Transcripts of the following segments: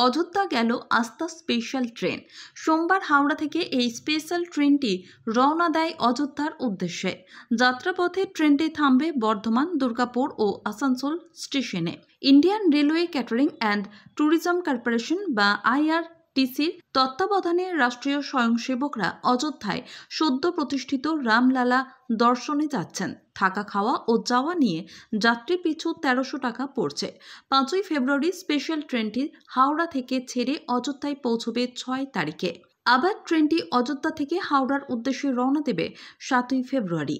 অযোধ্যা গেল আস্থা special train. সোমবার হাওড়া থেকে এই স্পেশাল ট্রেনটি রওনা দেয় অযোধ্যার উদ্দেশ্যে। যাত্রাপথে ট্রেনটি থামবে বর্ধমান, দুর্গাপুর ও আসানসোল স্টেশনে। Indian railway catering and tourism corporation বা IRTCর তত্ত্বাবধানে রাষ্ট্রীয় স্বয়ংসেবকরা অযোধ্যায় সদ্য প্রতিষ্ঠিত রামলালা দর্শনে যাচ্ছেন। থাকা, খাওয়া ও যাওয়া নিয়ে যাত্রী পিছু 1300 টাকা পড়ছে। 5ই ফেব্রুয়ারি স্পেশাল ট্রেনটি হাওড়া থেকে ছেড়ে অযোধ্যায় পৌঁছবে 6 তারিখে। আবার ট্রেনটি অযোধ্যা থেকে হাওড়ার উদ্দেশ্যে রওনা দেবে 7ই ফেব্রুয়ারি।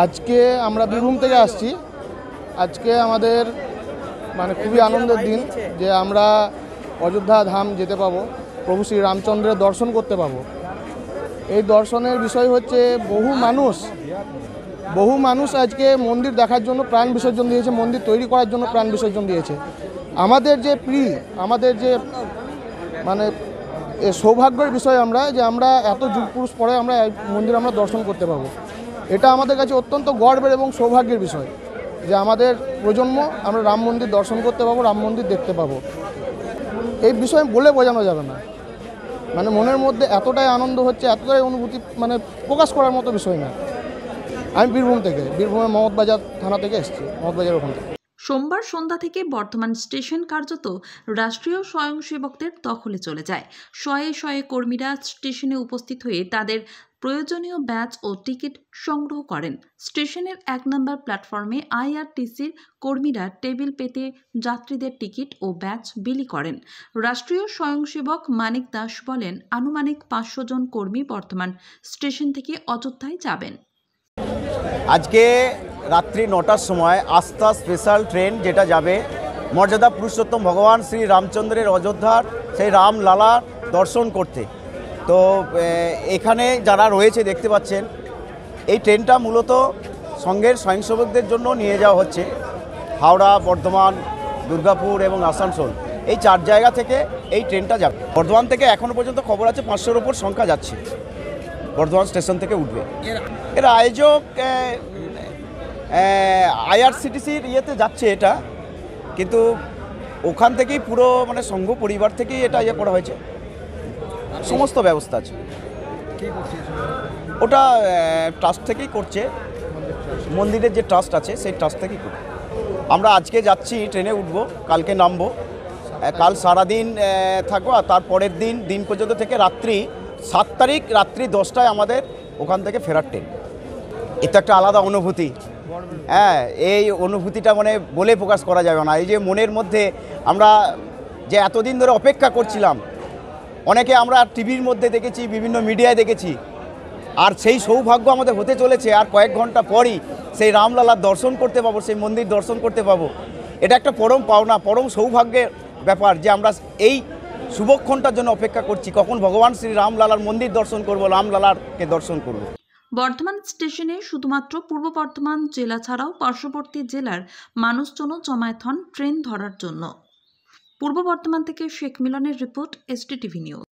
আজকে আমরা বীরভূম থেকে আসছি। আজকে আমাদের খুবই আনন্দের দিন যে আমরা অযোধ্যা ধাম যেতে পাবো, প্রভু শ্রী রামচন্দ্রের দর্শন করতে পাবো। এই দর্শনের বিষয় হচ্ছে বহু মানুষ আজকে মন্দির দেখার জন্য প্রাণ বিসর্জন দিয়েছে, মন্দির তৈরি করার জন্য প্রাণ বিসর্জন দিয়েছে। আমাদের যে আমাদের যে সৌভাগ্যের বিষয় আমরা এত যুগ পুরুষ পরে আমরা এই মন্দির দর্শন করতে পাবো। এটা আমাদের কাছে অত্যন্ত গর্বের এবং সৌভাগ্যের বিষয় যে আমাদের প্রজন্ম আমরা রাম মন্দির দর্শন করতে পাবো, রাম মন্দির দেখতে পাবো। এই বিষয় বলে বোঝানো যাবে না। মনের মধ্যে এতটাই আনন্দ হচ্ছে, এতটাই অনুভূতি প্রকাশ করার মতো বিষয় না। আমি বীরভূমের মহৎবাজার থানা থেকে এসেছি, মহৎবাজার ওখান থেকে। সোমবার সন্ধ্যা থেকে বর্ধমান স্টেশন কার্যত রাষ্ট্রীয় স্বয়ংসেবকদের দখলে চলে যায়। শয়ে শয়ে কর্মীরা স্টেশনে উপস্থিত হয়ে তাদের প্রয়োজনীয় ব্যাচ ও টিকিট সংগ্রহ করেন। স্টেশনের 1 নম্বর প্ল্যাটফর্মে IRTCর কর্মীরা টেবিল পেতে যাত্রীদের টিকিট ও ব্যাচ বিলি করেন। রাষ্ট্রীয় স্বয়ংসেবক মানিক দাস বলেন, আনুমানিক 500 জন কর্মী বর্ধমান স্টেশন থেকে অযোধ্যায় যাবেন। আজকে রাত্রি 9টার সময় আস্থা স্পেশাল ট্রেন যেটা যাবে মর্যাদা পুরুষোত্তম ভগবান শ্রী রামচন্দ্রের অযোধ্যার সেই রামলালা দর্শন করতে। তো এখানে যারা রয়েছে দেখতে পাচ্ছেন, এই ট্রেনটা মূলত সঙ্ঘের স্বয়ংসেবকদের জন্য নিয়ে যাওয়া হচ্ছে। হাওড়া, বর্ধমান, দুর্গাপুর এবং আসানসোল এই 4 জায়গা থেকে এই ট্রেনটা যাবে। বর্ধমান থেকে এখনও পর্যন্ত খবর আছে 500-র ওপর সংখ্যা যাচ্ছে, বর্ধমান স্টেশন থেকে উঠবে। এর আয়োজক IRCTCর ইয়েতে যাচ্ছে এটা, কিন্তু ওখান থেকেই পুরো সংঘ পরিবার থেকেই এটা করা হয়েছে, সমস্ত ব্যবস্থা আছে। ওটা ট্রাস্ট থেকেই করছে, মন্দিরের যে ট্রাস্ট আছে সেই ট্রাস্ট থেকেই করছে। আমরা আজকে যাচ্ছি, ট্রেনে উঠবো, কালকে নামবো, কাল সারাদিন থাকবো, আর তারপরের দিন পর্যন্ত থেকে রাত্রি 7 তারিখ রাত্রি 10টায় আমাদের ওখান থেকে ফেরার ট্রেন। এটা একটা আলাদা অনুভূতি। এই অনুভূতিটা বলে প্রকাশ করা যাবে না। এই যে মনের মধ্যে আমরা যে এতদিন ধরে অপেক্ষা করছিলাম, অনেকে আমরা টিভির মধ্যে দেখেছি, বিভিন্ন মিডিয়ায় দেখেছি, আর সেই সৌভাগ্য আমাদের হতে চলেছে। আর কয়েক ঘন্টা পরই সেই রামলালার দর্শন করতে পাবো, সেই মন্দির দর্শন করতে পাবো। এটা একটা পরম পাওনা, পরম সৌভাগ্যের ব্যাপার যে আমরা এই শুভক্ষণটার জন্য অপেক্ষা করছি, কখন ভগবান শ্রী রামলালার মন্দির দর্শন করব, রামলালাকে দর্শন করব। বর্ধমান স্টেশনে শুধুমাত্র পূর্ব বর্ধমান জেলা ছাড়াও পার্শ্ববর্তী জেলার মানুষজনও জমায়েত হন ট্রেন ধরার জন্য। পূর্ব বর্ধমান থেকে শেখ মিলনের রিপোর্ট, SDTV নিউজ।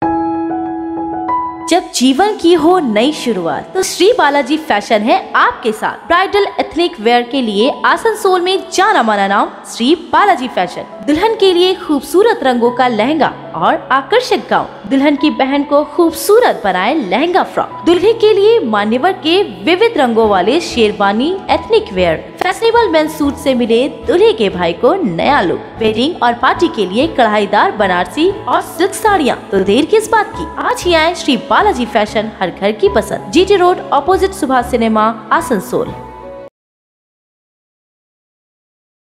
जब जीवन की हो नई शुरुआत तो श्री बालाजी फैशन है आपके साथ। ब्राइडल एथनिक वेयर के लिए आसनसोल में जाना माना नाम श्री बालाजी फैशन। दुल्हन के लिए खूबसूरत रंगों का लहंगा और आकर्षक गाउन, दुल्हन की बहन को खूबसूरत बनाए लहंगा फ्रॉक, दुल्हे के लिए मान्यवर के विविध रंगों वाले sherwani ethnic wear, fashionable men's suit से मिले दुल्हे के भाई को नया लुक, वेडिंग और पार्टी के लिए कढ़ाईदार बनारसी और सिल्क साड़ियाँ। तो देर किस बात की, आज ही आए श्री बालाजी फैशन, हर घर की पसंद। GT road, opposite Subhash cinema, Asansol.